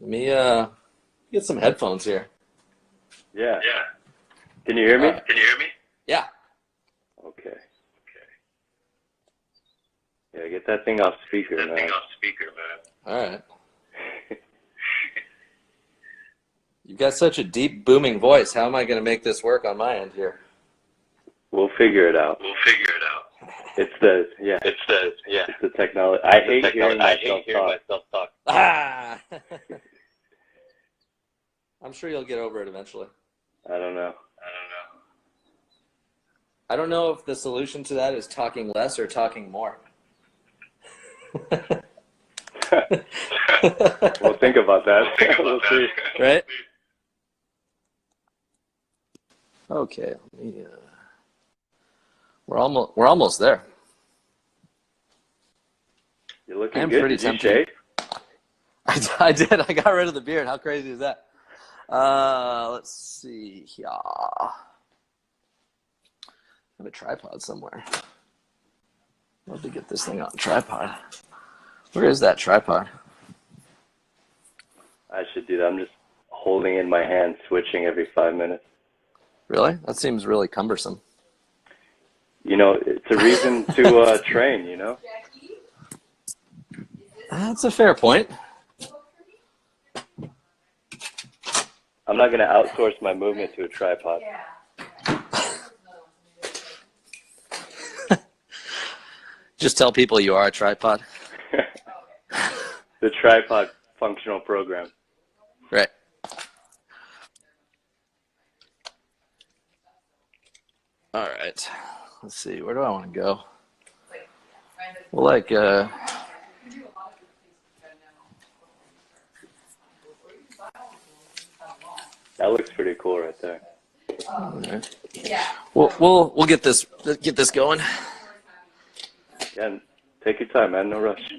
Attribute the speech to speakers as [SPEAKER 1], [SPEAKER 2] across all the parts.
[SPEAKER 1] Let me get some headphones here.
[SPEAKER 2] Yeah. Yeah. Can you hear me?
[SPEAKER 1] Can you hear me? Yeah.
[SPEAKER 2] Okay. Yeah, get that thing off speaker, man.
[SPEAKER 1] All right. You've got such a deep, booming voice. How am I going to make this work on my end here?
[SPEAKER 2] We'll figure it out. It's the technology. I hate hearing myself talk.
[SPEAKER 1] Ah! I'm sure you'll get over it eventually.
[SPEAKER 2] I don't know.
[SPEAKER 1] I don't know if the solution to that is talking less or talking more.
[SPEAKER 2] We'll think about that. We'll see.
[SPEAKER 1] Right? Okay. Let me, we're almost there.
[SPEAKER 2] You're looking
[SPEAKER 1] I'm
[SPEAKER 2] good.
[SPEAKER 1] pretty
[SPEAKER 2] Did you
[SPEAKER 1] tempted.
[SPEAKER 2] shave?
[SPEAKER 1] I did. I got rid of the beard. How crazy is that? Let's see here. I have a tripod somewhere. Love to get this thing on a tripod. Where is that tripod?
[SPEAKER 2] I should do that. I'm just holding in my hand, switching every 5 minutes.
[SPEAKER 1] Really? That seems really cumbersome.
[SPEAKER 2] You know, it's a reason to train, you know?
[SPEAKER 1] That's a fair point.
[SPEAKER 2] I'm not going to outsource my movement to a tripod.
[SPEAKER 1] Just tell people you are a tripod.
[SPEAKER 2] The tripod functional program.
[SPEAKER 1] Right. All right. Let's see. Where do I want to go? Well, like,
[SPEAKER 2] That looks pretty cool right there.
[SPEAKER 1] all right. We'll get this going.
[SPEAKER 2] Yeah, take your time, man. No rush.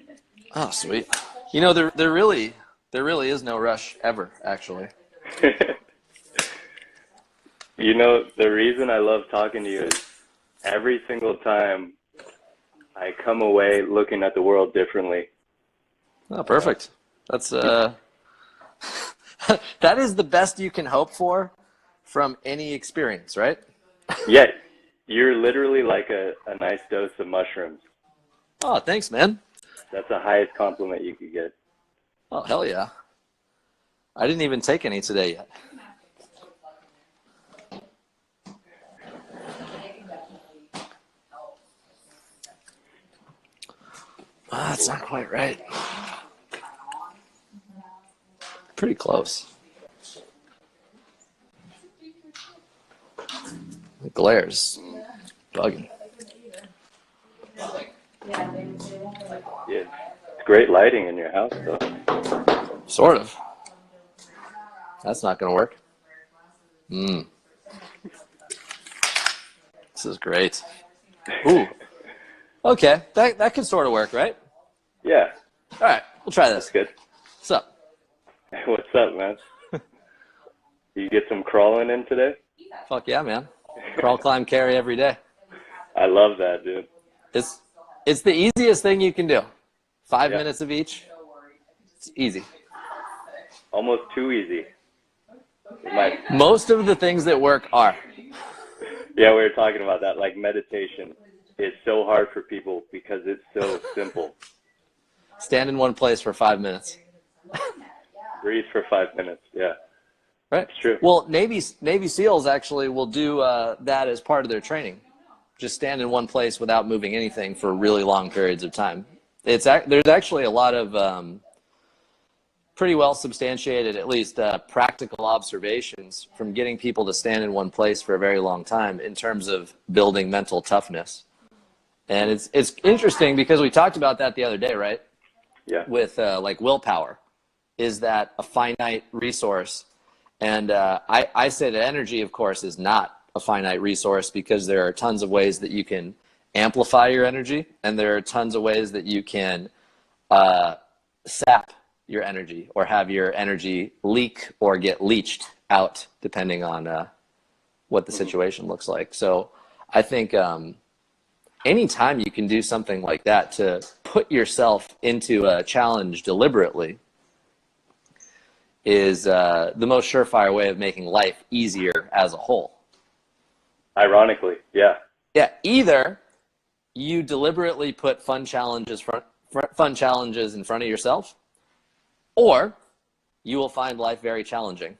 [SPEAKER 1] Oh, sweet. You know, there really is no rush ever, actually.
[SPEAKER 2] You know, the reason I love talking to you is every single time I come away looking at the world differently.
[SPEAKER 1] Oh, perfect. That's that is the best you can hope for from any experience, right?
[SPEAKER 2] Yeah, you're literally like a nice dose of mushrooms.
[SPEAKER 1] Oh, thanks, man.
[SPEAKER 2] That's the highest compliment you could get.
[SPEAKER 1] Oh, hell yeah. I didn't even take any today yet. That's not quite right. Pretty close. The glare's bugging.
[SPEAKER 2] Yeah, it's great lighting in your house, though.
[SPEAKER 1] Sort of. That's not going to work. This is great. Ooh. Okay, that can sort of work, right?
[SPEAKER 2] Yeah.
[SPEAKER 1] All right, we'll try this.
[SPEAKER 2] That's good.
[SPEAKER 1] What's up?
[SPEAKER 2] What's up, man? You get some crawling in today?
[SPEAKER 1] Fuck yeah, man. Crawl, climb, carry every day.
[SPEAKER 2] I love that, dude.
[SPEAKER 1] It's the easiest thing you can do. 5 minutes of each. It's easy.
[SPEAKER 2] Almost too easy.
[SPEAKER 1] Most of the things that work are.
[SPEAKER 2] Yeah, we were talking about that. Like meditation is so hard for people because it's so simple.
[SPEAKER 1] Stand in one place for 5 minutes.
[SPEAKER 2] Breathe for 5 minutes. Yeah.
[SPEAKER 1] Right.
[SPEAKER 2] It's true.
[SPEAKER 1] Well, Navy SEALs actually will do that as part of their training. Just stand in one place without moving anything for really long periods of time. There's actually a lot of pretty well substantiated, at least practical observations from getting people to stand in one place for a very long time in terms of building mental toughness. And it's interesting because we talked about that the other day, right?
[SPEAKER 2] Yeah.
[SPEAKER 1] With like willpower. Is that a finite resource? And I say that energy, of course, is not a finite resource because there are tons of ways that you can amplify your energy, and there are tons of ways that you can sap your energy or have your energy leak or get leached out, depending on what the situation looks like. So I think anytime you can do something like that to put yourself into a challenge deliberately, is the most surefire way of making life easier as a whole.
[SPEAKER 2] Ironically, yeah.
[SPEAKER 1] Yeah, either you deliberately put fun challenges in front of yourself, or you will find life very challenging.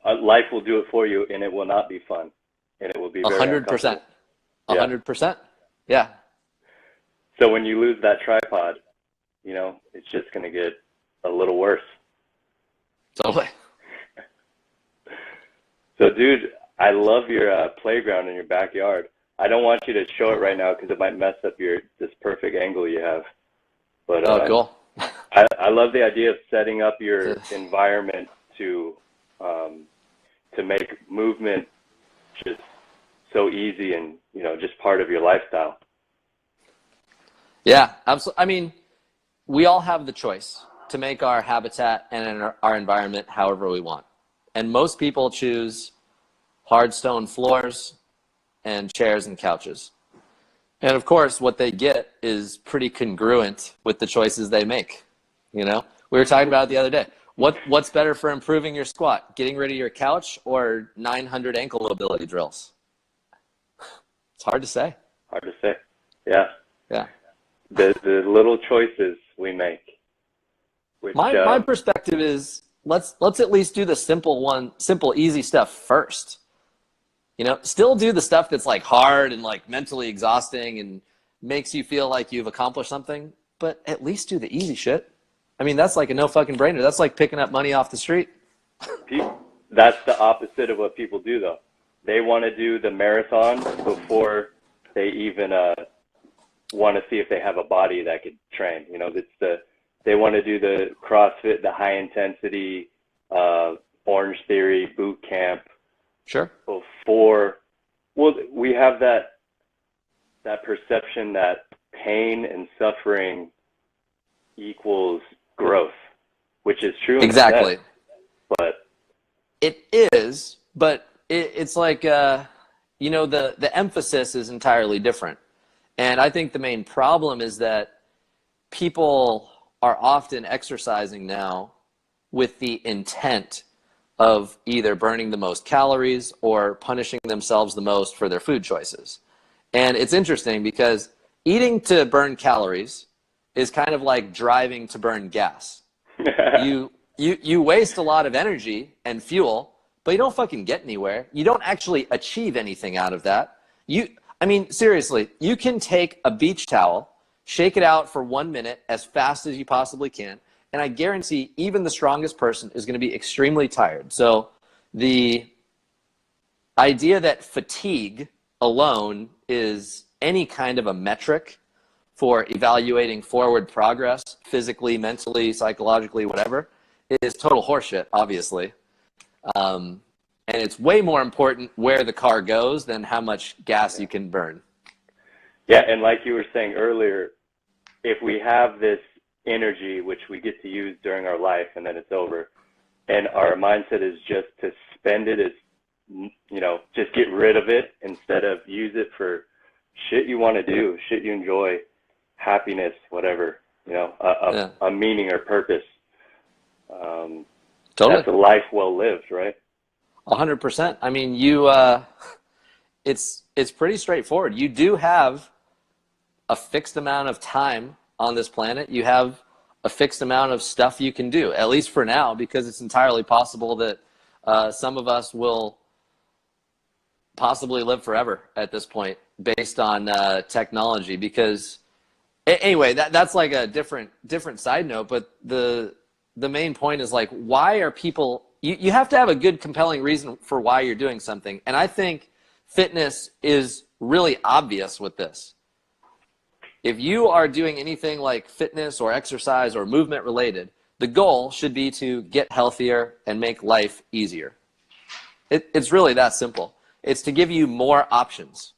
[SPEAKER 2] Life will do it for you, and it will not be fun, and it will be very
[SPEAKER 1] 100%. 100%. Yeah.
[SPEAKER 2] So when you lose that tripod, you know, it's just going to get a little worse.
[SPEAKER 1] Totally.
[SPEAKER 2] So, dude, I love your playground in your backyard. I don't want you to show it right now because it might mess up this perfect angle you have. But
[SPEAKER 1] oh, cool.
[SPEAKER 2] I love the idea of setting up your environment to make movement just so easy and, you know, just part of your lifestyle.
[SPEAKER 1] Yeah, absolutely. I mean, we all have the choice to make our habitat and our environment however we want. And most people choose hard stone floors and chairs and couches. And of course, what they get is pretty congruent with the choices they make. You know, we were talking about it the other day. What's better for improving your squat? Getting rid of your couch or 900 ankle mobility drills? It's hard to say.
[SPEAKER 2] Hard to say. Yeah.
[SPEAKER 1] Yeah.
[SPEAKER 2] The little choices we make. Which,
[SPEAKER 1] my perspective is let's at least do the simple, easy stuff first. You know, still do the stuff that's like hard and like mentally exhausting and makes you feel like you've accomplished something, but at least do the easy shit. I mean, that's like a no fucking brainer. That's like picking up money off the street.
[SPEAKER 2] That's the opposite of what people do, though. They want to do the marathon before they even want to see if they have a body that could train. You know, they want to do the CrossFit, the high intensity, Orange Theory, boot camp.
[SPEAKER 1] Sure.
[SPEAKER 2] Before, well, we have that perception that pain and suffering equals growth, which is true.
[SPEAKER 1] Exactly.
[SPEAKER 2] But
[SPEAKER 1] it is, but it's like, you know, the emphasis is entirely different. And I think the main problem is that people are often exercising now with the intent of either burning the most calories or punishing themselves the most for their food choices. And it's interesting because eating to burn calories is kind of like driving to burn gas. You waste a lot of energy and fuel, but you don't fucking get anywhere. You don't actually achieve anything out of that. I mean, seriously, you can take a beach towel, shake it out for 1 minute as fast as you possibly can, and I guarantee even the strongest person is going to be extremely tired. So the idea that fatigue alone is any kind of a metric for evaluating forward progress, physically, mentally, psychologically, whatever, is total horseshit, obviously. And it's way more important where the car goes than how much gas you can burn.
[SPEAKER 2] Yeah, and like you were saying earlier, if we have this energy, which we get to use during our life and then it's over, and our mindset is just to spend it as, you know, just get rid of it instead of use it for shit you want to do, shit you enjoy, happiness, whatever, you know, a meaning or purpose.
[SPEAKER 1] Totally.
[SPEAKER 2] That's a life well lived, right?
[SPEAKER 1] 100%. I mean, it's pretty straightforward. You do have a fixed amount of time on this planet. You have a fixed amount of stuff you can do, at least for now, because it's entirely possible that some of us will possibly live forever at this point based on technology. Because anyway, that's like a different side note, but the main point is like, why are people, you have to have a good compelling reason for why you're doing something. And I think fitness is really obvious with this. If you are doing anything like fitness or exercise or movement related, the goal should be to get healthier and make life easier. It's really that simple. It's to give you more options.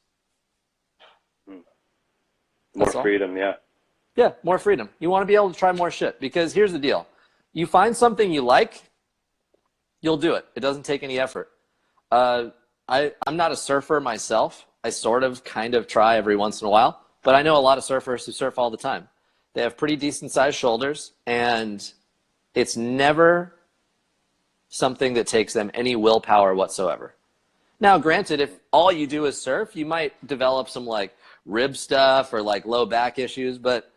[SPEAKER 2] More freedom, yeah. Yeah,
[SPEAKER 1] more freedom. You want to be able to try more shit, because here's the deal. You find something you like, you'll do it. It doesn't take any effort. I'm not a surfer myself. I sort of kind of try every once in a while. But I know a lot of surfers who surf all the time. They have pretty decent sized shoulders, and it's never something that takes them any willpower whatsoever. Now, granted, if all you do is surf, you might develop some like rib stuff or like low back issues, but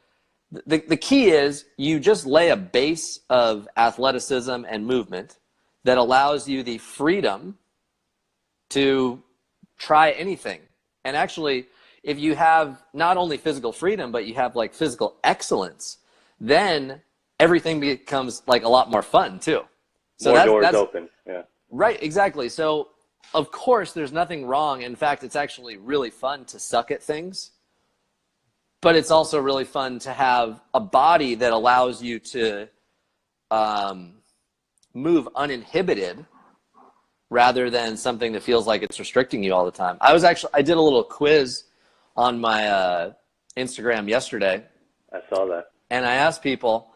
[SPEAKER 1] the key is you just lay a base of athleticism and movement that allows you the freedom to try anything. And actually, if you have not only physical freedom, but you have like physical excellence, then everything becomes like a lot more fun too. So
[SPEAKER 2] more doors open. Yeah.
[SPEAKER 1] Right, exactly. So of course there's nothing wrong. In fact, it's actually really fun to suck at things, but it's also really fun to have a body that allows you to move uninhibited rather than something that feels like it's restricting you all the time. I did a little quiz on my Instagram yesterday.
[SPEAKER 2] I saw that. And
[SPEAKER 1] I asked people,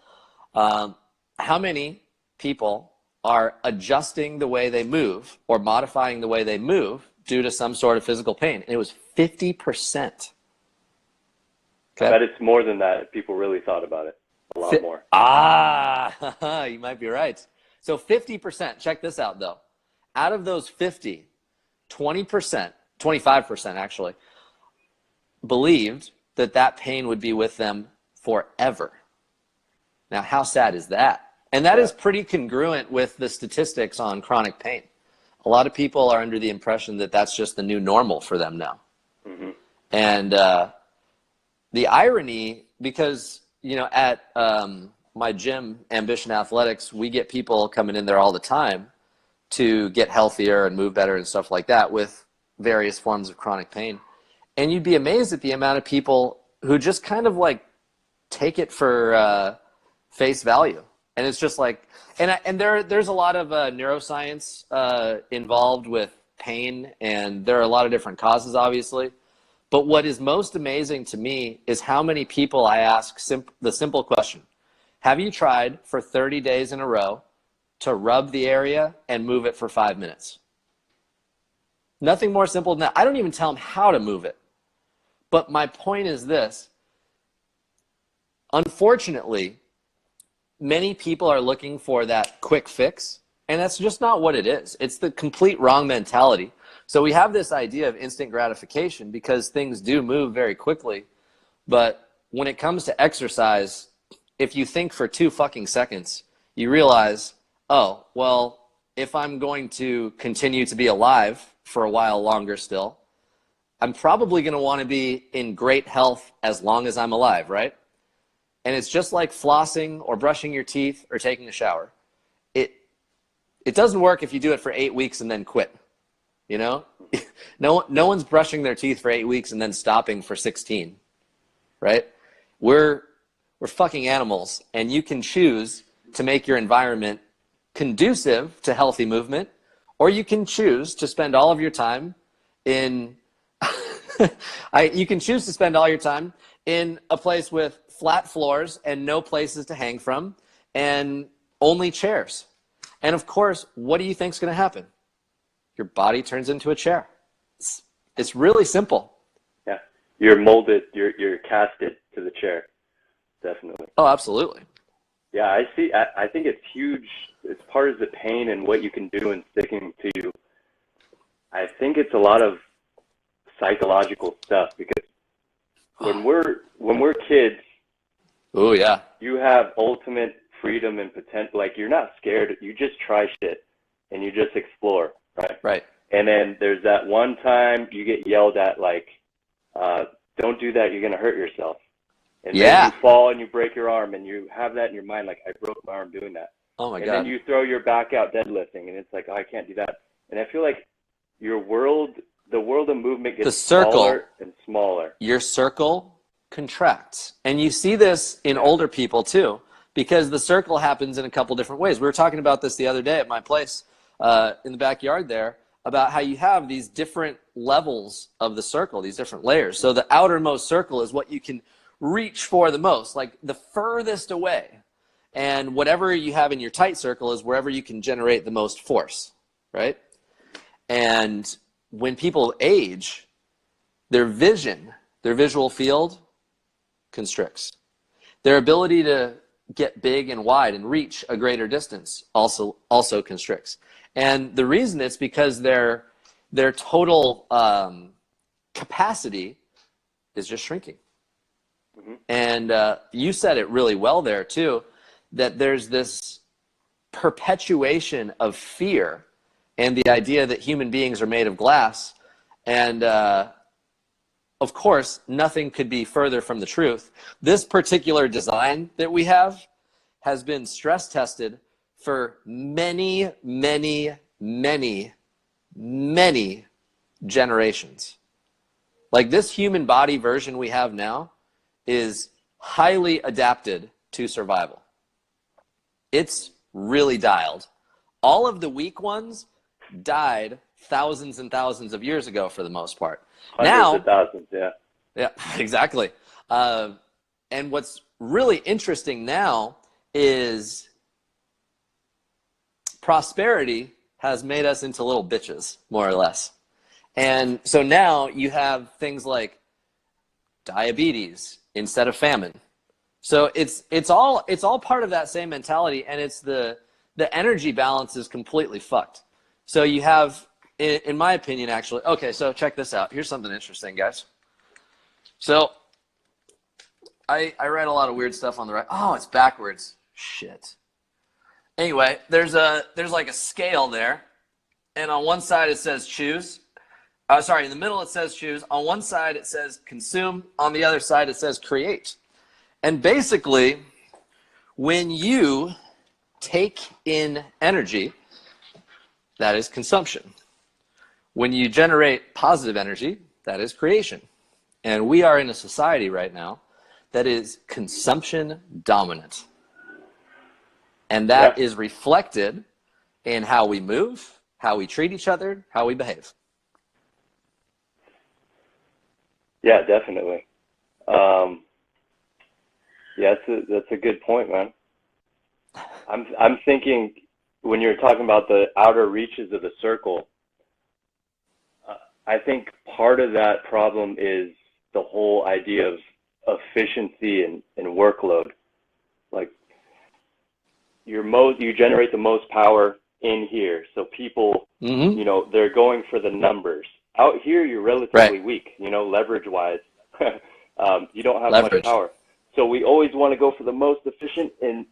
[SPEAKER 1] how many people are adjusting the way they move or modifying the way they move due to some sort of physical pain? And it was 50%. Okay.
[SPEAKER 2] I bet it's more than that if people really thought about it. A lot more.
[SPEAKER 1] You might be right. So 50%, check this out though. Out of those 50, 20%, 25% actually, believed that that pain would be with them forever. Now, how sad is that? And that is pretty congruent with the statistics on chronic pain. A lot of people are under the impression that that's just the new normal for them now. Mm-hmm. And the irony, because, you know, at my gym, Ambition Athletics, we get people coming in there all the time to get healthier and move better and stuff like that with various forms of chronic pain. And you'd be amazed at the amount of people who just kind of like take it for face value. And it's just like, and there's a lot of neuroscience involved with pain, and there are a lot of different causes, obviously. But what is most amazing to me is how many people I ask the simple question: have you tried for 30 days in a row to rub the area and move it for 5 minutes? Nothing more simple than that. I don't even tell them how to move it. But my point is this: unfortunately, many people are looking for that quick fix, and that's just not what it is. It's the complete wrong mentality. So we have this idea of instant gratification because things do move very quickly. But when it comes to exercise, if you think for 2 fucking seconds, you realize, oh, well, if I'm going to continue to be alive for a while longer still, I'm probably going to want to be in great health as long as I'm alive, right? And it's just like flossing or brushing your teeth or taking a shower. It doesn't work if you do it for 8 weeks and then quit. You know, no one's brushing their teeth for 8 weeks and then stopping for 16, right? We're fucking animals, and you can choose to make your environment conducive to healthy movement, or you can choose to spend all of your time in you can choose to spend all your time in a place with flat floors and no places to hang from and only chairs. And of course, what do you think is going to happen? Your body turns into a chair. It's really simple. Yeah.
[SPEAKER 2] You're molded, you're casted to the chair. Definitely.
[SPEAKER 1] Oh, absolutely.
[SPEAKER 2] Yeah, I see. I think it's huge. As part of the pain and what you can do and sticking to you, I think it's a lot of psychological stuff, because when we're kids,
[SPEAKER 1] oh yeah,
[SPEAKER 2] you have ultimate freedom and potential. Like, you're not scared. You just try shit and you just explore, right?
[SPEAKER 1] Right.
[SPEAKER 2] And then there's that one time you get yelled at, like, don't do that, you're gonna hurt yourself. And then you fall and you break your arm, and you have that in your mind, like, I broke my arm doing that.
[SPEAKER 1] Oh my God.
[SPEAKER 2] And then you throw your back out deadlifting, and it's like, oh, I can't do that. And I feel like the world of movement gets smaller and smaller.
[SPEAKER 1] Your circle contracts. And you see this in older people too, because the circle happens in a couple different ways. We were talking about this the other day at my place in the backyard there, about how you have these different levels of the circle, these different layers. So the outermost circle is what you can reach for the most, like the furthest away. And whatever you have in your tight circle is wherever you can generate the most force, right? And when people age, their vision, their visual field constricts. Their ability to get big and wide and reach a greater distance also constricts. And the reason it's because their total capacity is just shrinking. Mm-hmm. And you said it really well there too, that there's this perpetuation of fear and the idea that human beings are made of glass. And of course, nothing could be further from the truth. This particular design that we have has been stress tested for many, many, many, many generations. Like this human body version we have now is highly adapted to survival. It's really dialed. All of the weak ones died thousands and thousands of years ago for the most part.
[SPEAKER 2] Hundreds of thousands, yeah.
[SPEAKER 1] Yeah, exactly. And what's really interesting now is prosperity has made us into little bitches, more or less. And so now you have things like diabetes instead of famine. So it's all part of that same mentality, and it's the energy balance is completely fucked. So you have, in my opinion, actually, okay, so check this out. Here's something interesting, guys. So I read a lot of weird stuff on the right. Oh, it's backwards. Shit. Anyway, there's like a scale there, and on one side it says choose. In the middle it says choose. On one side it says consume. On the other side it says create. And basically, when you take in energy, that is consumption. When you generate positive energy, that is creation. And we are in a society right now that is consumption dominant. And that is reflected in how we move, how we treat each other, how we behave.
[SPEAKER 2] Yeah, definitely. Yeah, that's a good point, man. I'm thinking when you're talking about the outer reaches of the circle, I think part of that problem is the whole idea of efficiency and workload. Like you generate the most power in here, so people, you know, they're going for the numbers. Out here, you're relatively weak, you know, leverage-wise. You don't have much power. So we always want to go for the most efficient, and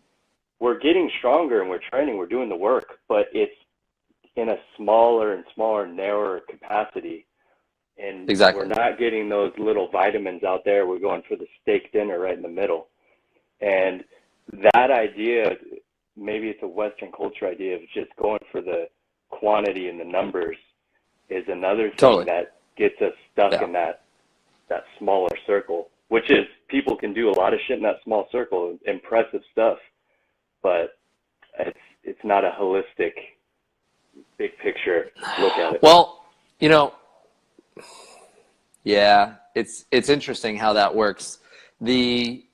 [SPEAKER 2] we're getting stronger and we're training, we're doing the work, but it's in a smaller and smaller, narrower capacity. And we're not getting those little vitamins out there. We're going for the steak dinner right in the middle. And that idea, maybe it's a Western culture idea of just going for the quantity and the numbers, is another thing that gets us stuck in that smaller circle, which is people can do a lot of shit in that small circle, impressive stuff, but it's not a holistic, big picture look at it.
[SPEAKER 1] Well, you know, yeah, it's interesting how that works. The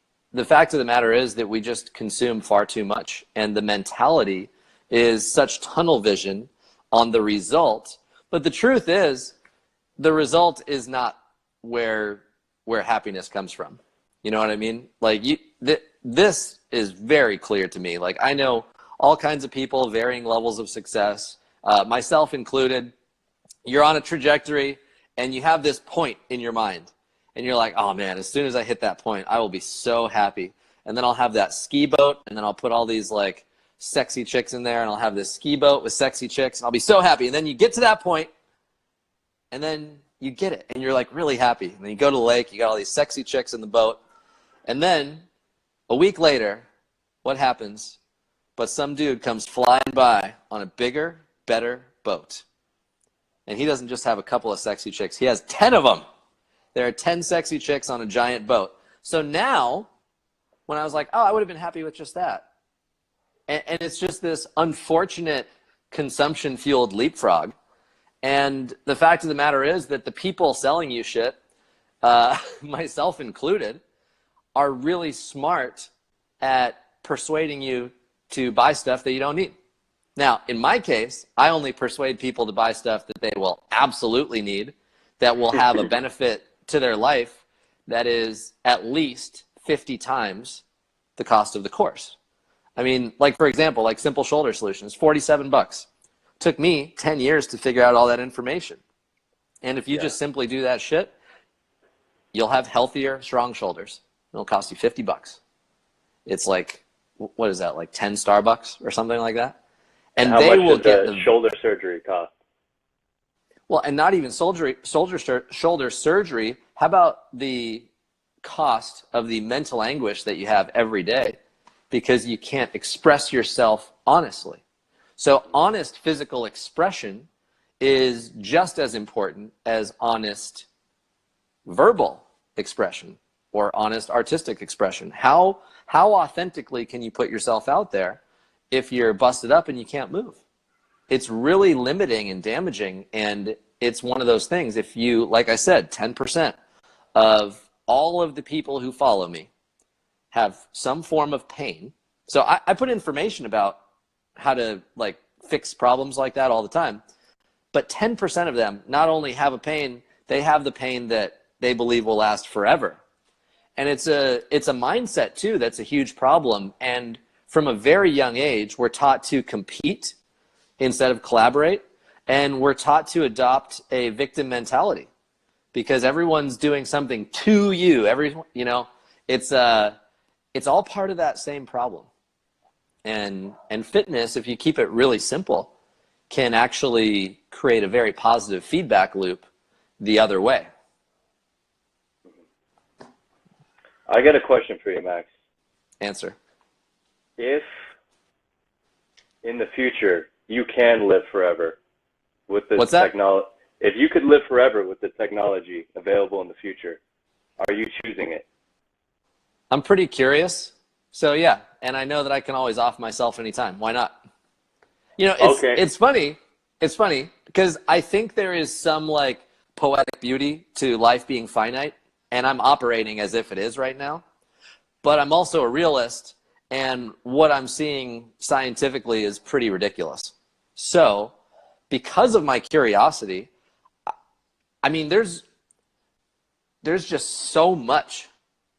[SPEAKER 1] fact of the matter is that we just consume far too much, and the mentality is such tunnel vision on the result. But the truth is, the result is not where happiness comes from. You know what I mean? Like this is very clear to me. Like I know all kinds of people, varying levels of success, myself included. You're on a trajectory and you have this point in your mind and you're like, oh man, as soon as I hit that point, I will be so happy. And then I'll have that ski boat, and then I'll put all these like sexy chicks in there, and I'll have this ski boat with sexy chicks, and I'll be so happy. And then you get to that point, and then you get it, and you're like really happy. And then you go to the lake, you got all these sexy chicks in the boat, and then a week later, what happens? But some dude comes flying by on a bigger, better boat. And he doesn't just have a couple of sexy chicks, he has 10 of them. There are 10 sexy chicks on a giant boat. So now, when I was like, oh, I would have been happy with just that. And it's just this unfortunate consumption-fueled leapfrog. And the fact of the matter is that the people selling you shit, myself included, are really smart at persuading you to buy stuff that you don't need. Now, in my case, I only persuade people to buy stuff that they will absolutely need, that will have a benefit to their life that is at least 50 times the cost of the course. I mean, like for example, like Simple Shoulder Solutions, $47. Took me 10 years to figure out all that information. And if you just simply do that shit, you'll have healthier, strong shoulders. It'll cost you $50. It's like, what is that, like 10 Starbucks or something like that?
[SPEAKER 2] And how much does the shoulder surgery cost?
[SPEAKER 1] Well, and not even shoulder surgery. How about the cost of the mental anguish that you have every day because you can't express yourself honestly? So honest physical expression is just as important as honest verbal expression or honest artistic expression. How authentically can you put yourself out there if you're busted up and you can't move? It's really limiting and damaging, and it's one of those things. If you, like I said, 10% of all of the people who follow me have some form of pain. So I put information about how to like fix problems like that all the time, but 10% of them not only have a pain, they have the pain that they believe will last forever. And it's a mindset too that's a huge problem. And from a very young age, we're taught to compete instead of collaborate, and we're taught to adopt a victim mentality because everyone's doing something to you. It's all part of that same problem. And fitness, if you keep it really simple, can actually create a very positive feedback loop the other way.
[SPEAKER 2] I got a question for you, Max.
[SPEAKER 1] Answer.
[SPEAKER 2] If in the future you can live forever with this technology, if you could live forever with the technology available in the future, are you choosing it?
[SPEAKER 1] I'm pretty curious. So yeah, and I know that I can always off myself anytime. Why not? It's funny. It's funny because I think there is some like poetic beauty to life being finite, and I'm operating as if it is right now. But I'm also a realist, and what I'm seeing scientifically is pretty ridiculous. So, because of my curiosity, I mean, there's just so much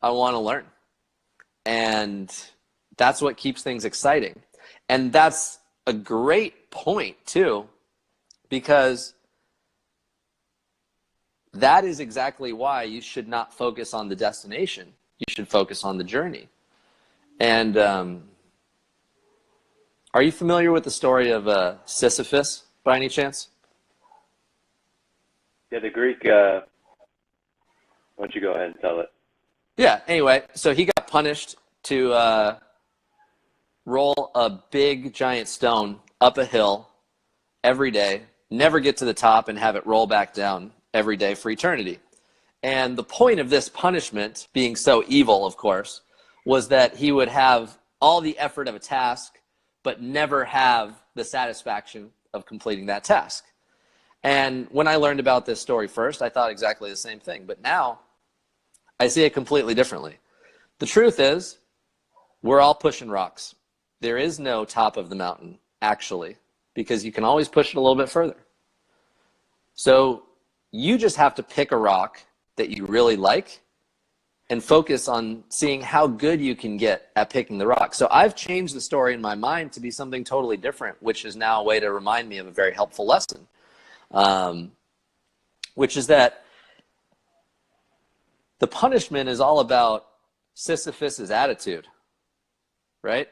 [SPEAKER 1] I want to learn. And that's what keeps things exciting. And that's a great point, too, because that is exactly why you should not focus on the destination. You should focus on the journey. And are you familiar with the story of Sisyphus by any chance?
[SPEAKER 2] Yeah, the Greek. Why don't you go ahead and tell it?
[SPEAKER 1] Yeah, anyway, so he got punished to roll a big giant stone up a hill every day, never get to the top, and have it roll back down every day for eternity. And the point of this punishment, being so evil, of course, was that he would have all the effort of a task, but never have the satisfaction of completing that task. And when I learned about this story first, I thought exactly the same thing. But now I see it completely differently. The truth is, we're all pushing rocks. There is no top of the mountain, actually, because you can always push it a little bit further. So you just have to pick a rock that you really like and focus on seeing how good you can get at picking the rock. So I've changed the story in my mind to be something totally different, which is now a way to remind me of a very helpful lesson, which is that the punishment is all about Sisyphus's attitude, right?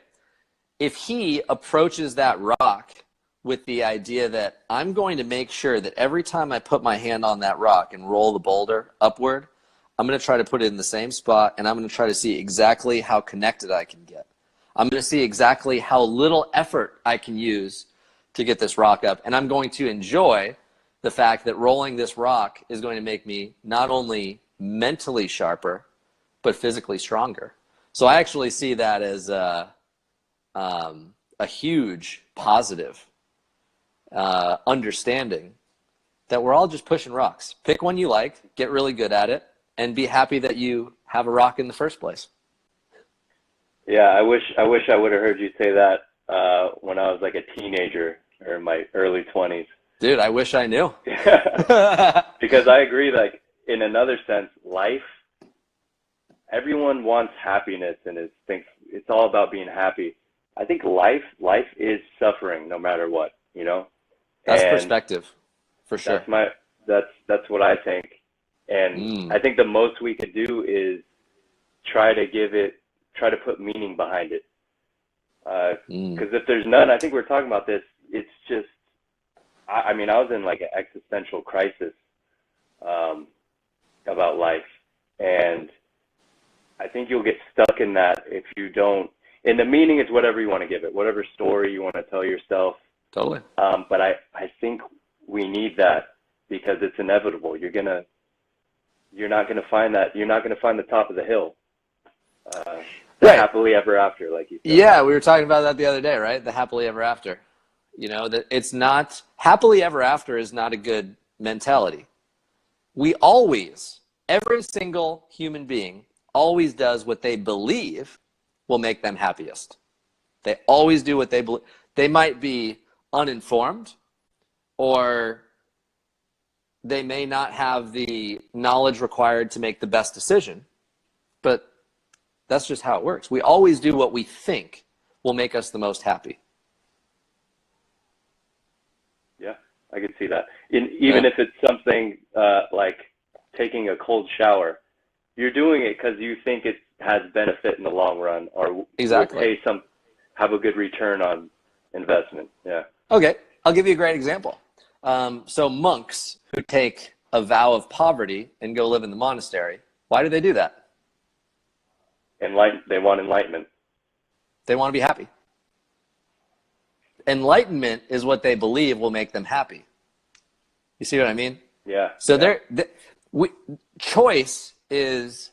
[SPEAKER 1] If he approaches that rock with the idea that I'm going to make sure that every time I put my hand on that rock and roll the boulder upward, I'm going to try to put it in the same spot, and I'm going to try to see exactly how connected I can get. I'm going to see exactly how little effort I can use to get this rock up, and I'm going to enjoy the fact that rolling this rock is going to make me not only mentally sharper, but physically stronger. So I actually see that as a huge positive understanding that we're all just pushing rocks. Pick one you like, get really good at it, and be happy that you have a rock in the first place.
[SPEAKER 2] Yeah, I wish I would have heard you say that when I was like a teenager or in my early 20s.
[SPEAKER 1] Dude, I wish I knew.
[SPEAKER 2] Because I agree, like, in another sense, life, everyone wants happiness and thinks it's all about being happy. I think life is suffering no matter what, you know?
[SPEAKER 1] That's
[SPEAKER 2] And
[SPEAKER 1] perspective, for sure.
[SPEAKER 2] that's what I think. And I think the most we could do is try to put meaning behind it. Because if there's none, I think we're talking about this, it's just, I mean, I was in like an existential crisis about life. And I think you'll get stuck in that if you don't, and the meaning is whatever you want to give it, whatever story you want to tell yourself.
[SPEAKER 1] Totally.
[SPEAKER 2] But I think we need that because it's inevitable. You're not gonna find that. You're not gonna find the top of the hill. The happily ever after, like you said.
[SPEAKER 1] Yeah, we were talking about that the other day, right? The happily ever after. You know, that it's not, happily ever after is not a good mentality. We always, every single human being always does what they believe will make them happiest. They always do what they believe. They might be uninformed, or they may not have the knowledge required to make the best decision, but that's just how it works. We always do what we think will make us the most happy.
[SPEAKER 2] Yeah, I can see that. Even if it's something like taking a cold shower, you're doing it because you think it has benefit in the long run, or
[SPEAKER 1] exactly
[SPEAKER 2] will have a good return on investment. Yeah.
[SPEAKER 1] Okay, I'll give you a great example. So monks who take a vow of poverty and go live in the monastery, why do they do that?
[SPEAKER 2] They want enlightenment.
[SPEAKER 1] They want to be happy. Enlightenment is what they believe will make them happy. You see what I mean?
[SPEAKER 2] Yeah.
[SPEAKER 1] So choice is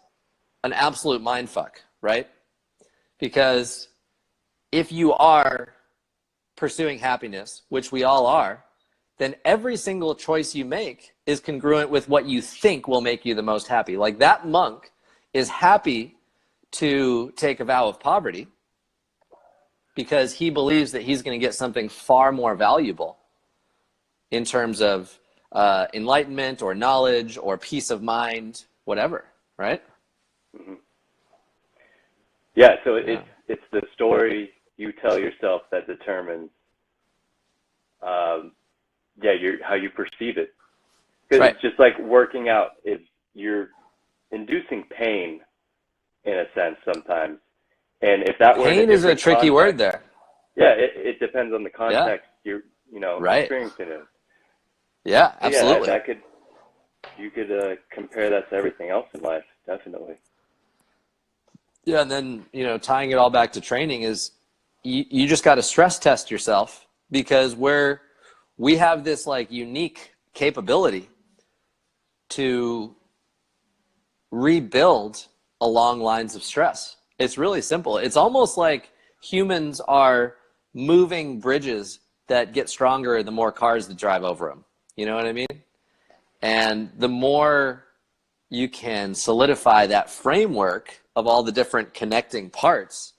[SPEAKER 1] an absolute mindfuck, right? Because if you are pursuing happiness, which we all are, then every single choice you make is congruent with what you think will make you the most happy. Like that monk is happy to take a vow of poverty because he believes that he's going to get something far more valuable in terms of enlightenment or knowledge or peace of mind, whatever, right?
[SPEAKER 2] Mm-hmm. Yeah, so it's the story you tell yourself that determines how you perceive it. Because it's just like working out. If you're inducing pain, in a sense, sometimes. And if that were
[SPEAKER 1] pain is a tricky word there.
[SPEAKER 2] Yeah, it depends on the context you're experiencing it.
[SPEAKER 1] Yeah, absolutely.
[SPEAKER 2] Yeah, you could compare that to everything else in life, definitely.
[SPEAKER 1] Yeah, and then tying it all back to training is you just got to stress test yourself, because we have this like unique capability to rebuild along lines of stress. It's really simple. It's almost like humans are moving bridges that get stronger the more cars that drive over them. You know what I mean? And the more you can solidify that framework of all the different connecting parts,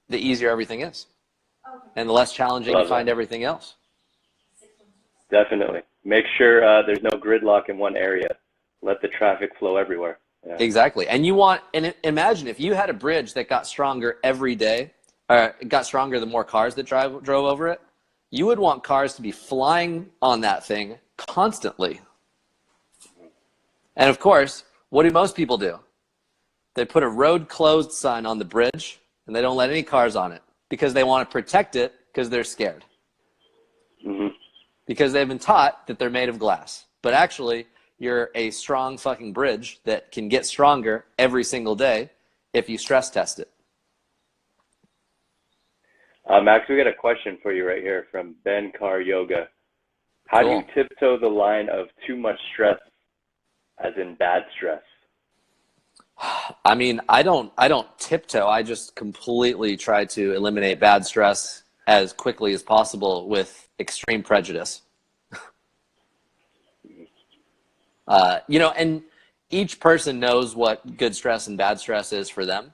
[SPEAKER 1] the easier everything is. And the less challenging you find everything else.
[SPEAKER 2] Definitely. Make sure there's no gridlock in one area. Let the traffic flow everywhere. Yeah.
[SPEAKER 1] Exactly. And imagine if you had a bridge that got stronger every day, or it got stronger the more cars that drove over it, you would want cars to be flying on that thing constantly. And of course, what do most people do? They put a road closed sign on the bridge and they don't let any cars on it because they want to protect it because they're scared.
[SPEAKER 2] Mm-hmm.
[SPEAKER 1] Because they've been taught that they're made of glass. But actually, you're a strong fucking bridge that can get stronger every single day if you stress test it.
[SPEAKER 2] Max, we got a question for you right here from Ben Carr Yoga. How do you tiptoe the line of too much stress, as in bad stress?
[SPEAKER 1] I mean, I don't tiptoe. I just completely try to eliminate bad stress as quickly as possible with extreme prejudice. And each person knows what good stress and bad stress is for them.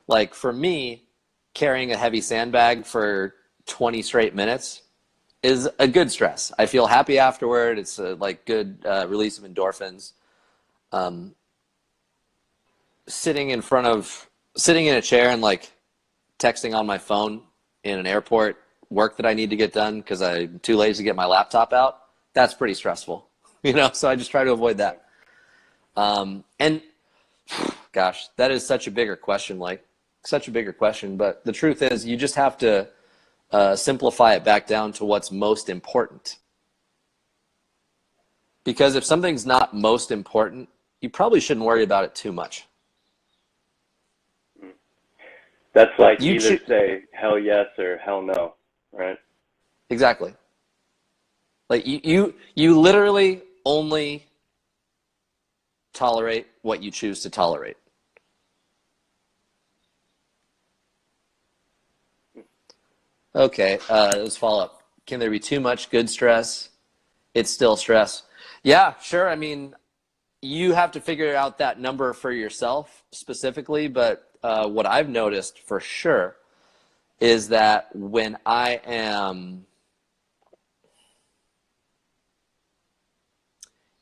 [SPEAKER 1] Like for me, carrying a heavy sandbag for 20 straight minutes is a good stress. I feel happy afterward. It's a good release of endorphins. Sitting in a chair and texting on my phone in an airport, work that I need to get done because I'm too lazy to get my laptop out, that's pretty stressful, you know? So I just try to avoid that. And gosh, that is such a bigger question, like such a bigger question. But the truth is you just have to simplify it back down to what's most important. Because if something's not most important, you probably shouldn't worry about it too much.
[SPEAKER 2] That's like either say hell yes or hell no, right?
[SPEAKER 1] Exactly. Like you literally only tolerate what you choose to tolerate. Okay, let's follow up. Can there be too much good stress? It's still stress. Yeah, sure. I mean, you have to figure out that number for yourself specifically, but what I've noticed for sure is that when I am,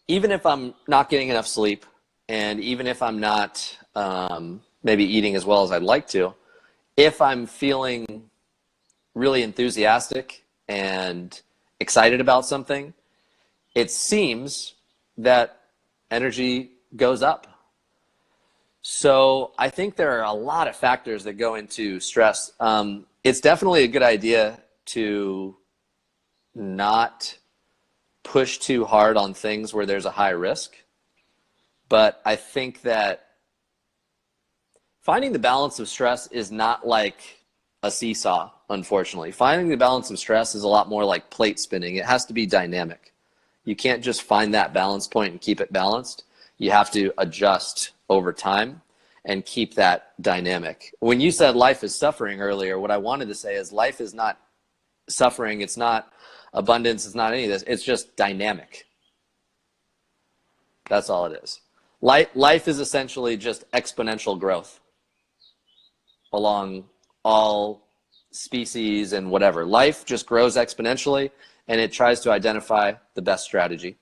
[SPEAKER 1] even if I'm not getting enough sleep, and even if I'm not maybe eating as well as I'd like to, if I'm feeling really enthusiastic and excited about something, it seems that energy goes up. So I think there are a lot of factors that go into stress. It's definitely a good idea to not push too hard on things where there's a high risk. But I think that finding the balance of stress is not like a seesaw, unfortunately. Finding the balance of stress is a lot more like plate spinning. It has to be dynamic. You can't just find that balance point and keep it balanced. You have to adjust over time and keep that dynamic. When you said life is suffering earlier, what I wanted to say is life is not suffering. It's not abundance. It's not any of this. It's just dynamic. That's all it is. Life is essentially just exponential growth along all species and whatever. Life just grows exponentially, and it tries to identify the best strategy.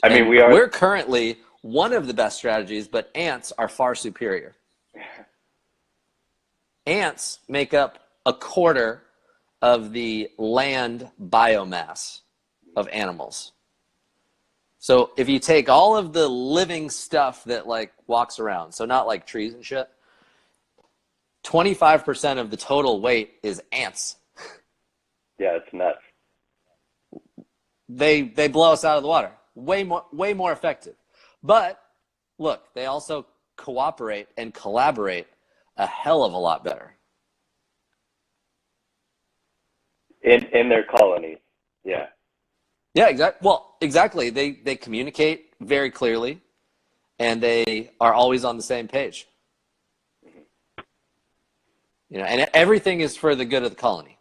[SPEAKER 2] I mean,
[SPEAKER 1] we're currently one of the best strategies, but ants are far superior. Ants make up a quarter of the land biomass of animals. So if you take all of the living stuff that like walks around, so not like trees and shit, 25% of the total weight is ants.
[SPEAKER 2] Yeah, it's nuts.
[SPEAKER 1] They blow us out of the water. Way more effective. But look, they also cooperate and collaborate a hell of a lot better.
[SPEAKER 2] In their colonies, yeah. Yeah,
[SPEAKER 1] exactly. Well, exactly. They communicate very clearly, and they are always on the same page. You know, and everything is for the good of the colony.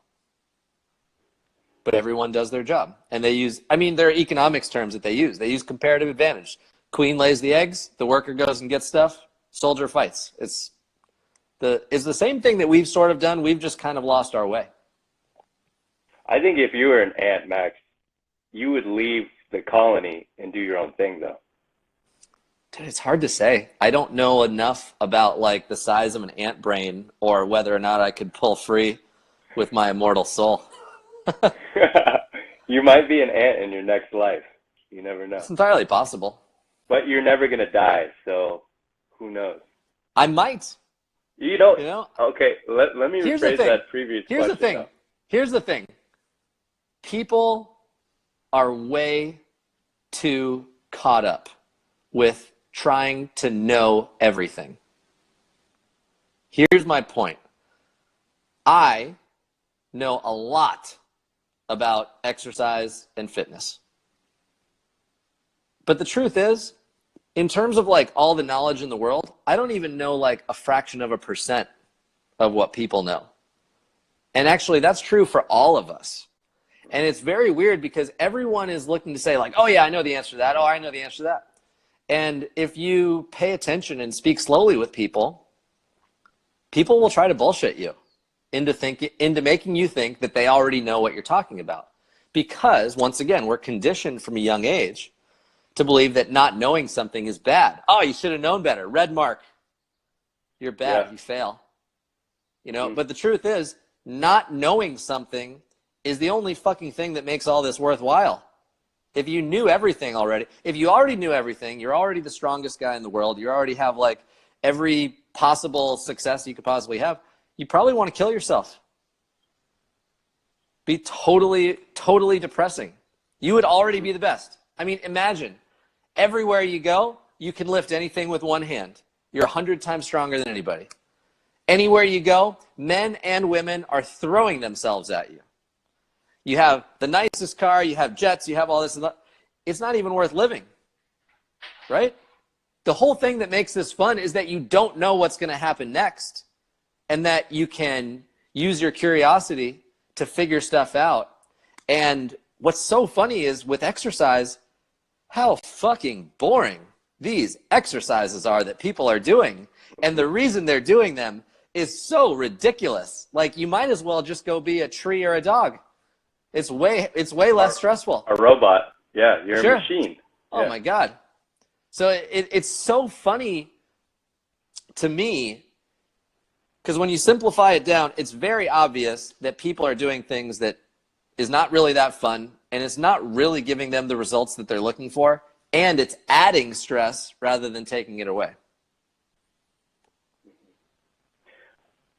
[SPEAKER 1] But everyone does their job, and they use. I mean, there are economics terms that they use. They use comparative advantage. Queen lays the eggs. The worker goes and gets stuff. Soldier fights. It's the same thing that we've sort of done. We've just kind of lost our way.
[SPEAKER 2] I think if you were an ant, Max, you would leave the colony and do your own thing, though.
[SPEAKER 1] Dude, it's hard to say. I don't know enough about like the size of an ant brain or whether or not I could pull free with my immortal soul.
[SPEAKER 2] You might be an ant in your next life. You never know.
[SPEAKER 1] It's entirely possible.
[SPEAKER 2] But you're never going to die, so who knows?
[SPEAKER 1] I might.
[SPEAKER 2] You don't.
[SPEAKER 1] You know?
[SPEAKER 2] Okay, let me rephrase that previous question.
[SPEAKER 1] Here's the thing. People are way too caught up with trying to know everything. Here's my point. I know a lot about exercise and fitness. But the truth is, in terms of like all the knowledge in the world, I don't even know like a fraction of a percent of what people know. And actually that's true for all of us. And it's very weird because everyone is looking to say like, oh yeah, I know the answer to that. Oh, I know the answer to that. And if you pay attention and speak slowly with people, people will try to bullshit you into making you think that they already know what you're talking about. Because once again, we're conditioned from a young age to believe that not knowing something is bad. Oh, you should have known better. Red mark. You're bad. Yeah. You fail. you know? But the truth is, not knowing something is the only fucking thing that makes all this worthwhile. If you knew everything already, if you already knew everything, you're already the strongest guy in the world, you already have like every possible success you could possibly have, you probably want to kill yourself. Be totally, totally depressing. You would already be the best. I mean, imagine everywhere you go, you can lift anything with one hand. You're 100 times stronger than anybody. Anywhere you go, men and women are throwing themselves at you. You have the nicest car, you have jets, you have all this. It's not even worth living, right? The whole thing that makes this fun is that you don't know what's going to happen next, and that you can use your curiosity to figure stuff out. And what's so funny is with exercise, how fucking boring these exercises are that people are doing. And the reason they're doing them is so ridiculous. Like, you might as well just go be a tree or a dog. It's way less stressful.
[SPEAKER 2] A robot. Yeah, you're
[SPEAKER 1] Sure.
[SPEAKER 2] a machine.
[SPEAKER 1] Oh
[SPEAKER 2] Yeah.
[SPEAKER 1] my God. So it's so funny to me, because when you simplify it down, it's very obvious that people are doing things that is not really that fun, and it's not really giving them the results that they're looking for, and it's adding stress rather than taking it away.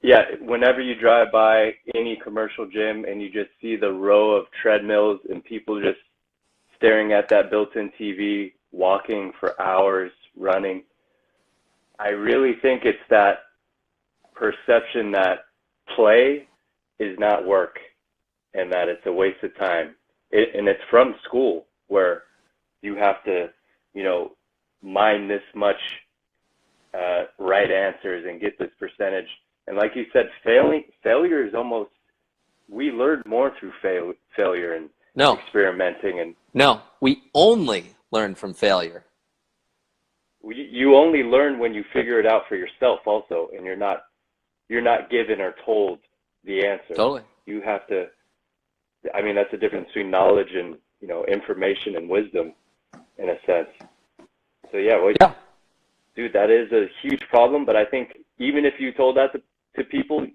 [SPEAKER 2] Yeah, whenever you drive by any commercial gym and you just see the row of treadmills and people just staring at that built-in TV, walking for hours, running, I really think it's that perception that play is not work and that it's a waste of time. And it's from school where you have to, mine this much right answers and get this percentage. And like you said, failure is almost, we learn more through failure and experimenting. And
[SPEAKER 1] no, we only learn from failure.
[SPEAKER 2] You only learn when you figure it out for yourself also, and you're not given or told the answer.
[SPEAKER 1] Totally.
[SPEAKER 2] You have to, that's the difference between knowledge and, information and wisdom in a sense. So yeah. Dude, that is a huge problem, but I think even if you told that to people,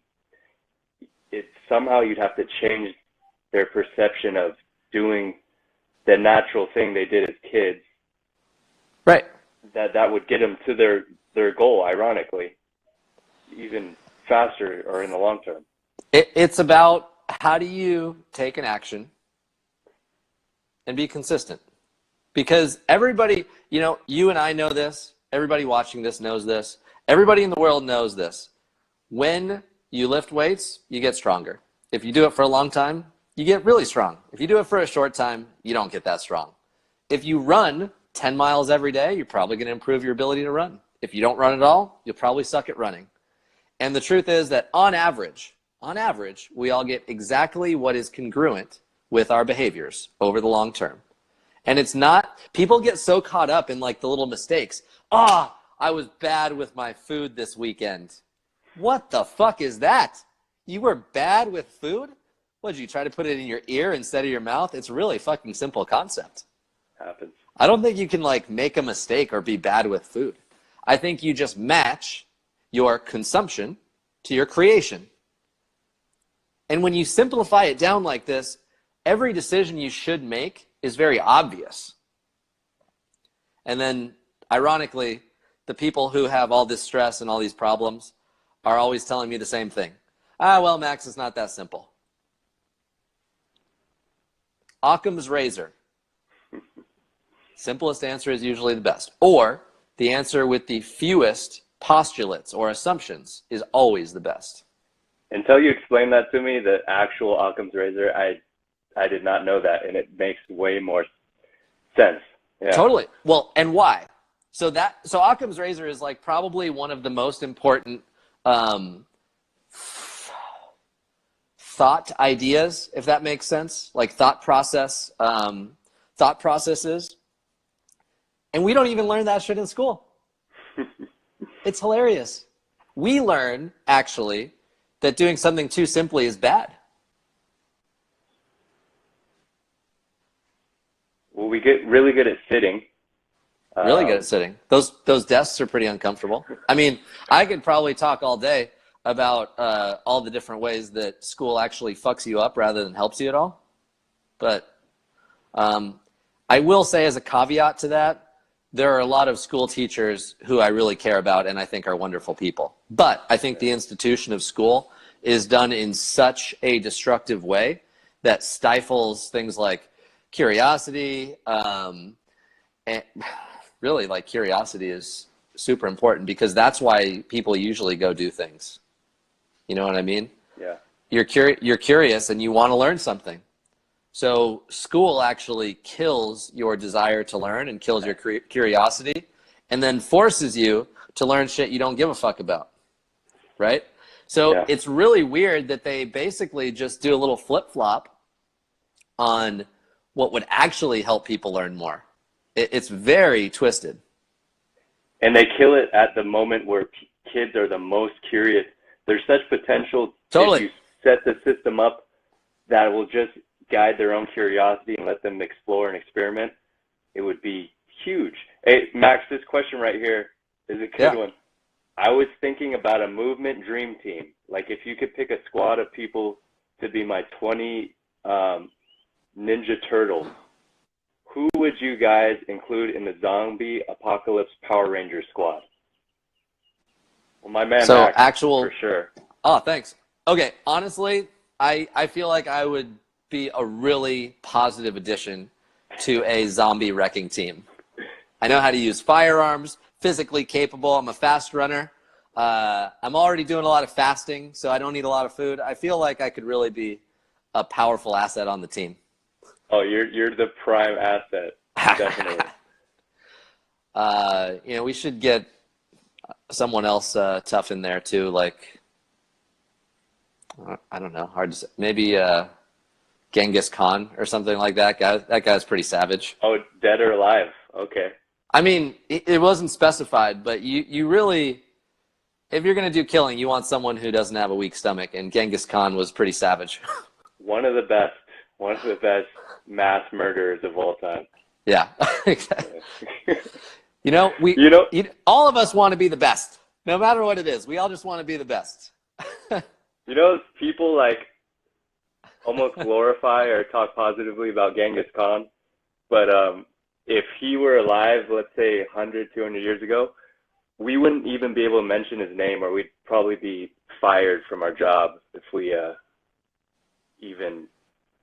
[SPEAKER 2] it's somehow you'd have to change their perception of doing the natural thing they did as kids.
[SPEAKER 1] Right.
[SPEAKER 2] That would get them to their goal, ironically, even faster or in the long term.
[SPEAKER 1] It's about how do you take an action and be consistent? Because everybody, you and I know this. Everybody watching this knows this. Everybody in the world knows this. When you lift weights, you get stronger. If you do it for a long time, you get really strong. If you do it for a short time, you don't get that strong. If you run 10 miles every day, you're probably going to improve your ability to run. If you don't run at all, you'll probably suck at running. And the truth is that on average, we all get exactly what is congruent with our behaviors over the long term. And it's not, people get so caught up in like the little mistakes. I was bad with my food this weekend. What the fuck is that? You were bad with food? What, did you try to put it in your ear instead of your mouth? It's really fucking simple concept.
[SPEAKER 2] Happens.
[SPEAKER 1] I don't think you can like make a mistake or be bad with food. I think you just match your consumption to your creation. And when you simplify it down like this, every decision you should make is very obvious. And then, ironically, the people who have all this stress and all these problems are always telling me the same thing. Well, Max, it's not that simple. Occam's Razor. Simplest answer is usually the best. Or the answer with the fewest postulates or assumptions is always the best.
[SPEAKER 2] Until you explained that to me, the actual Occam's Razor, I did not know that, and it makes way more sense. Yeah.
[SPEAKER 1] Totally. Well, and why? So Occam's Razor is like probably one of the most important thought ideas, if that makes sense, like thought processes. And we don't even learn that shit in school. It's hilarious. We learn, actually, that doing something too simply is bad.
[SPEAKER 2] Well, we get really good at sitting.
[SPEAKER 1] Really good at sitting. Those desks are pretty uncomfortable. I mean, I could probably talk all day about all the different ways that school actually fucks you up rather than helps you at all. But I will say, as a caveat to that, there are a lot of school teachers who I really care about and I think are wonderful people. But I think the institution of school is done in such a destructive way that stifles things like curiosity. And really, like, curiosity is super important because that's why people usually go do things. You know what I mean?
[SPEAKER 2] Yeah.
[SPEAKER 1] You're curious and you want to learn something. So school actually kills your desire to learn and kills your curiosity and then forces you to learn shit you don't give a fuck about, right? So it's really weird that they basically just do a little flip-flop on what would actually help people learn more. It's very twisted.
[SPEAKER 2] And they kill it at the moment where kids are the most curious. There's such potential if you set the system up that will just guide their own curiosity and let them explore and experiment. It would be huge. Hey, Max, this question right here is a good one. I was thinking about a movement dream team. Like, if you could pick a squad of people to be my 20 Ninja Turtles, who would you guys include in the zombie apocalypse Power Ranger squad? Well, my man Max, for sure.
[SPEAKER 1] Oh, thanks. Okay, honestly, I feel like I would be a really positive addition to a zombie wrecking team. I know how to use firearms, physically capable. I'm a fast runner. I'm already doing a lot of fasting, so I don't need a lot of food. I feel like I could really be a powerful asset on the team.
[SPEAKER 2] Oh, you're the prime asset, definitely.
[SPEAKER 1] You know, we should get someone else tough in there too. Like, I don't know, hard to say. Maybe Genghis Khan or something like that. That guy's pretty savage.
[SPEAKER 2] Oh, dead or alive? Okay.
[SPEAKER 1] I mean, it wasn't specified, but you really, if you're gonna do killing, you want someone who doesn't have a weak stomach, and Genghis Khan was pretty savage. One of the best
[SPEAKER 2] mass murderers of all time.
[SPEAKER 1] Yeah. You know, all of us want to be the best, no matter what it is. We all just want to be the best.
[SPEAKER 2] You know, people like almost glorify or talk positively about Genghis Khan, but if he were alive, let's say 100, 200 years ago, we wouldn't even be able to mention his name, or we'd probably be fired from our job if we even.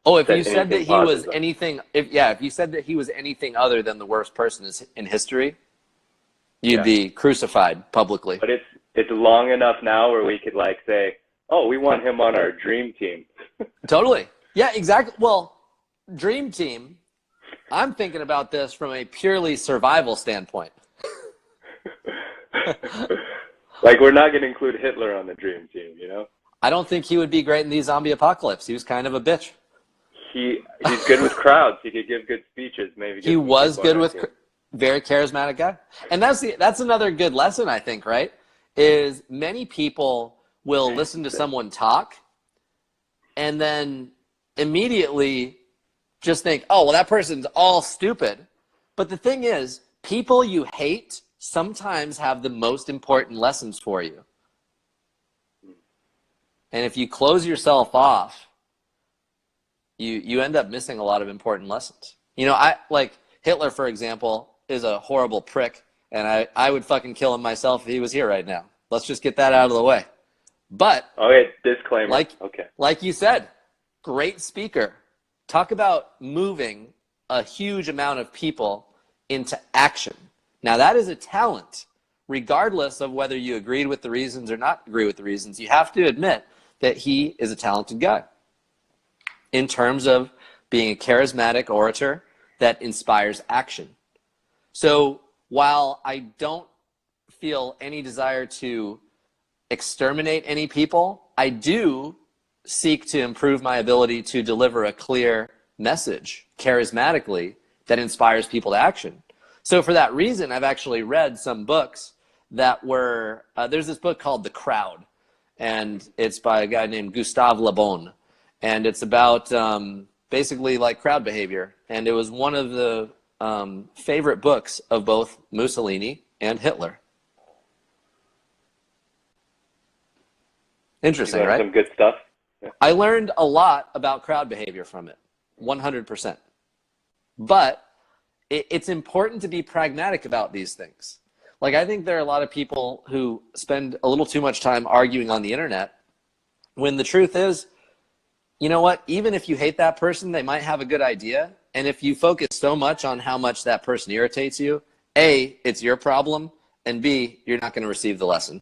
[SPEAKER 1] Oh, if you said that he was anything, if you said that he was anything other than the worst person in history, you'd be crucified publicly.
[SPEAKER 2] But it's long enough now where we could like say, oh, we want him on our dream team.
[SPEAKER 1] Totally. Yeah, exactly. Well, dream team, I'm thinking about this from a purely survival standpoint.
[SPEAKER 2] Like, we're not going to include Hitler on the dream team, you know?
[SPEAKER 1] I don't think he would be great in the zombie apocalypse. He was kind of a bitch.
[SPEAKER 2] He's good with crowds. He could give good speeches. Maybe
[SPEAKER 1] he was good with very charismatic guy. And that's another good lesson, I think, right? Is many people will listen to someone talk and then immediately just think, oh, well, that person's all stupid. But the thing is, people you hate sometimes have the most important lessons for you. And if you close yourself off, you end up missing a lot of important lessons. You know, like Hitler, for example, is a horrible prick, and I would fucking kill him myself if he was here right now. Let's just get that out of the way. But
[SPEAKER 2] okay, disclaimer.
[SPEAKER 1] Like you said, great speaker. Talk about moving a huge amount of people into action. Now, that is a talent, regardless of whether you agreed with the reasons or not agree with the reasons. You have to admit that he is a talented guy in terms of being a charismatic orator that inspires action. So while I don't feel any desire to exterminate any people, I do seek to improve my ability to deliver a clear message charismatically that inspires people to action. So for that reason, I've actually read some books that were, there's this book called The Crowd, and it's by a guy named Gustave Le Bon, and it's about basically like crowd behavior, and it was one of the favorite books of both Mussolini and Hitler.
[SPEAKER 2] You
[SPEAKER 1] Interesting,
[SPEAKER 2] learned
[SPEAKER 1] right?
[SPEAKER 2] some good stuff. Yeah.
[SPEAKER 1] I learned a lot about crowd behavior from it, 100%. But it's important to be pragmatic about these things. Like, I think there are a lot of people who spend a little too much time arguing on the internet when the truth is, you know what, even if you hate that person, they might have a good idea. And if you focus so much on how much that person irritates you, A, it's your problem, and B, you're not going to receive the lesson.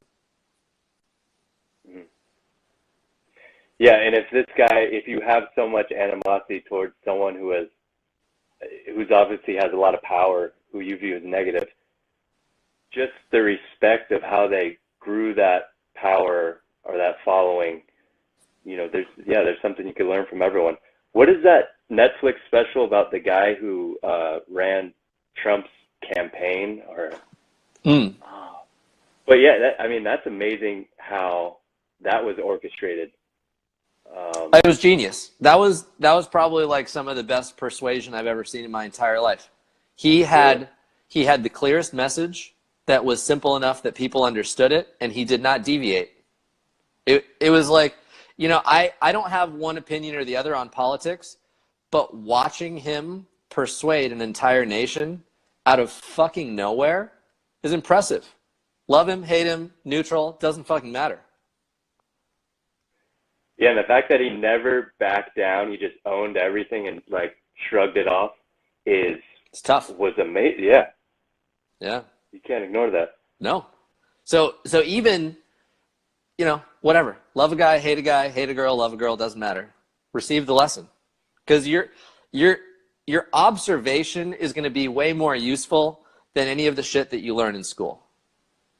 [SPEAKER 2] Yeah, and if you have so much animosity towards someone who's obviously has a lot of power, who you view as negative, just the respect of how they grew that power or that following, there's something you can learn from everyone. What is that Netflix special about the guy who ran Trump's campaign? But yeah, that's amazing how that was orchestrated.
[SPEAKER 1] It was genius. That was probably like some of the best persuasion I've ever seen in my entire life. He had the clearest message that was simple enough that people understood it, and he did not deviate. It was like, I don't have one opinion or the other on politics, but watching him persuade an entire nation out of fucking nowhere is impressive. Love him, hate him, neutral, doesn't fucking matter.
[SPEAKER 2] Yeah, and the fact that he never backed down, he just owned everything and like shrugged it off
[SPEAKER 1] it's tough.
[SPEAKER 2] Was amazing. Yeah.
[SPEAKER 1] Yeah.
[SPEAKER 2] You can't ignore that.
[SPEAKER 1] No. So even, whatever. Love a guy, hate a girl, love a girl, doesn't matter. Receive the lesson. Because your observation is going to be way more useful than any of the shit that you learn in school.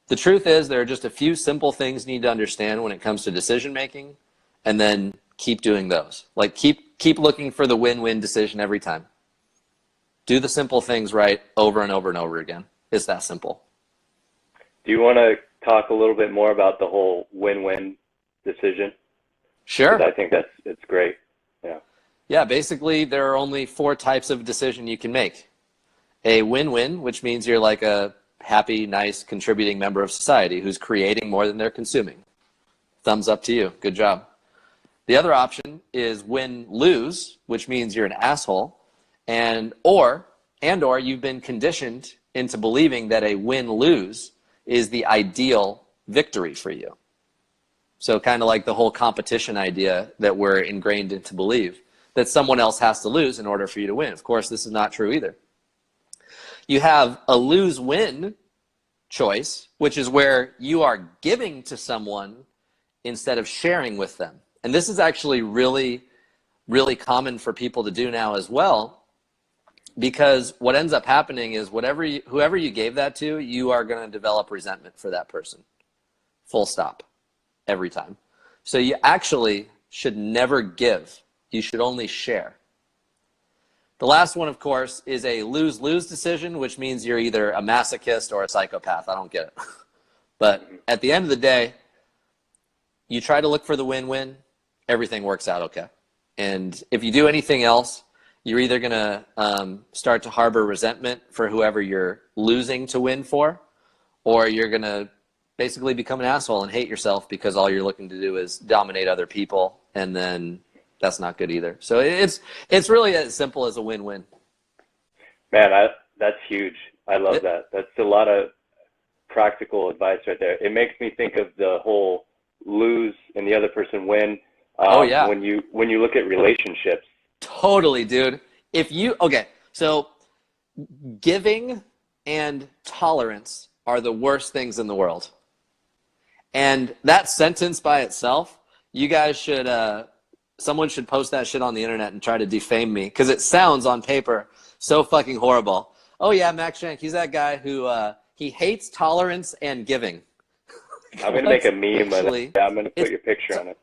[SPEAKER 1] The truth is, there are just a few simple things you need to understand when it comes to decision making, and then keep doing those. Like keep looking for the win-win decision every time. Do the simple things right over and over and over again. It's that simple.
[SPEAKER 2] Do you want to talk a little bit more about the whole win-win decision?
[SPEAKER 1] Sure.
[SPEAKER 2] I think it's great. Yeah.
[SPEAKER 1] Yeah, basically there are only 4 types of decision you can make. A win-win, which means you're like a happy, nice, contributing member of society who's creating more than they're consuming. Thumbs up to you. Good job. The other option is win-lose, which means you're an asshole, or you've been conditioned into believing that a win-lose is the ideal victory for you. So kind of like the whole competition idea that we're ingrained into believe, that someone else has to lose in order for you to win. Of course, this is not true either. You have a lose-win choice, which is where you are giving to someone instead of sharing with them. And this is actually really, really common for people to do now as well, because what ends up happening is whoever you gave that to, you are going to develop resentment for that person. Full stop. Every time. So you actually should never give. You should only share. The last one, of course, is a lose-lose decision, which means you're either a masochist or a psychopath. I don't get it. But at the end of the day, you try to look for the win-win, everything works out okay. And if you do anything else, you're either going to start to harbor resentment for whoever you're losing to win for, or you're going to basically become an asshole and hate yourself because all you're looking to do is dominate other people, and then that's not good either. So it's really as simple as a win-win.
[SPEAKER 2] Man, that's huge. I love that. That's a lot of practical advice right there. It makes me think of the whole lose and the other person win.
[SPEAKER 1] Yeah.
[SPEAKER 2] When you look at relationships.
[SPEAKER 1] Totally, dude. So giving and tolerance are the worst things in the world. And that sentence by itself, you guys should, someone should post that shit on the internet and try to defame me, because it sounds on paper so fucking horrible. Oh yeah, Max Shank, he's that guy who, he hates tolerance and giving.
[SPEAKER 2] I'm going to make a meme of it. I'm going to put your picture on it.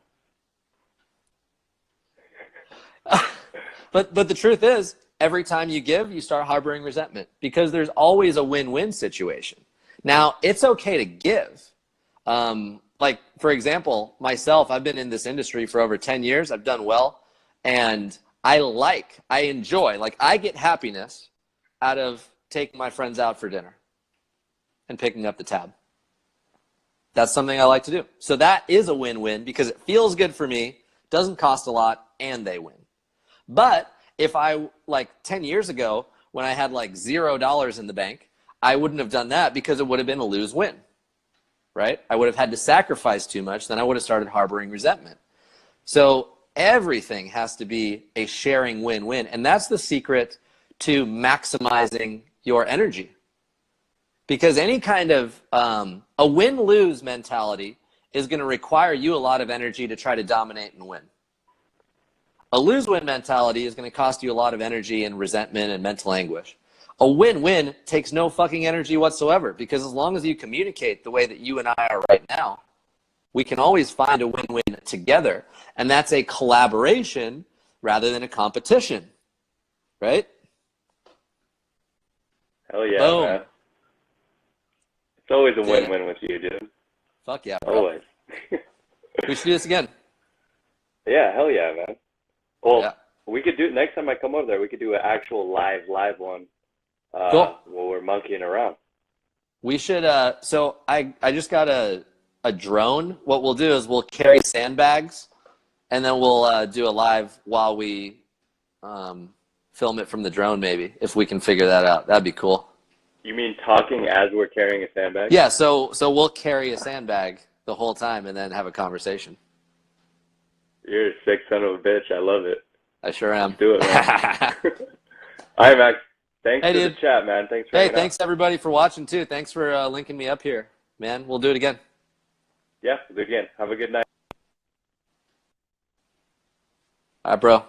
[SPEAKER 1] But the truth is, every time you give, you start harboring resentment, because there's always a win-win situation. Now, it's okay to give. Like, for example, myself, I've been in this industry for over 10 years. I've done well. And I enjoy, I get happiness out of taking my friends out for dinner and picking up the tab. That's something I like to do. So that is a win-win because it feels good for me, doesn't cost a lot, and they win. But if I, like 10 years ago, when I had like $0 in the bank, I wouldn't have done that because it would have been a lose-win, right? I would have had to sacrifice too much. Then I would have started harboring resentment. So everything has to be a sharing win-win. And that's the secret to maximizing your energy. Because any kind of a win-lose mentality is going to require you a lot of energy to try to dominate and win. A lose-win mentality is going to cost you a lot of energy and resentment and mental anguish. A win-win takes no fucking energy whatsoever, because as long as you communicate the way that you and I are right now, we can always find a win-win together. And that's a collaboration rather than a competition, right?
[SPEAKER 2] Hell yeah,
[SPEAKER 1] Boom.
[SPEAKER 2] man. It's always a win-win with you, dude.
[SPEAKER 1] Fuck yeah, bro.
[SPEAKER 2] Always.
[SPEAKER 1] We should do this again.
[SPEAKER 2] Yeah, hell yeah, man. Well,
[SPEAKER 1] Yeah.
[SPEAKER 2] we could do, next time I come over there, we could do an actual live one.
[SPEAKER 1] Cool.
[SPEAKER 2] While we're monkeying around.
[SPEAKER 1] We should, so I just got a drone. What we'll do is we'll carry sandbags, and then we'll do a live while we film it from the drone, maybe, if we can figure that out. That'd be cool.
[SPEAKER 2] You mean talking as we're carrying a sandbag?
[SPEAKER 1] Yeah, so we'll carry a sandbag the whole time and then have a conversation.
[SPEAKER 2] You're a sick son of a bitch. I love it.
[SPEAKER 1] I sure am.
[SPEAKER 2] Let's do it, man. All right, Max. Thanks for the chat, man. Thanks for
[SPEAKER 1] thanks everybody for watching too. Thanks for linking me up here, man. We'll do it again.
[SPEAKER 2] Yeah, we'll do it again. Have a good night.
[SPEAKER 1] All right, bro.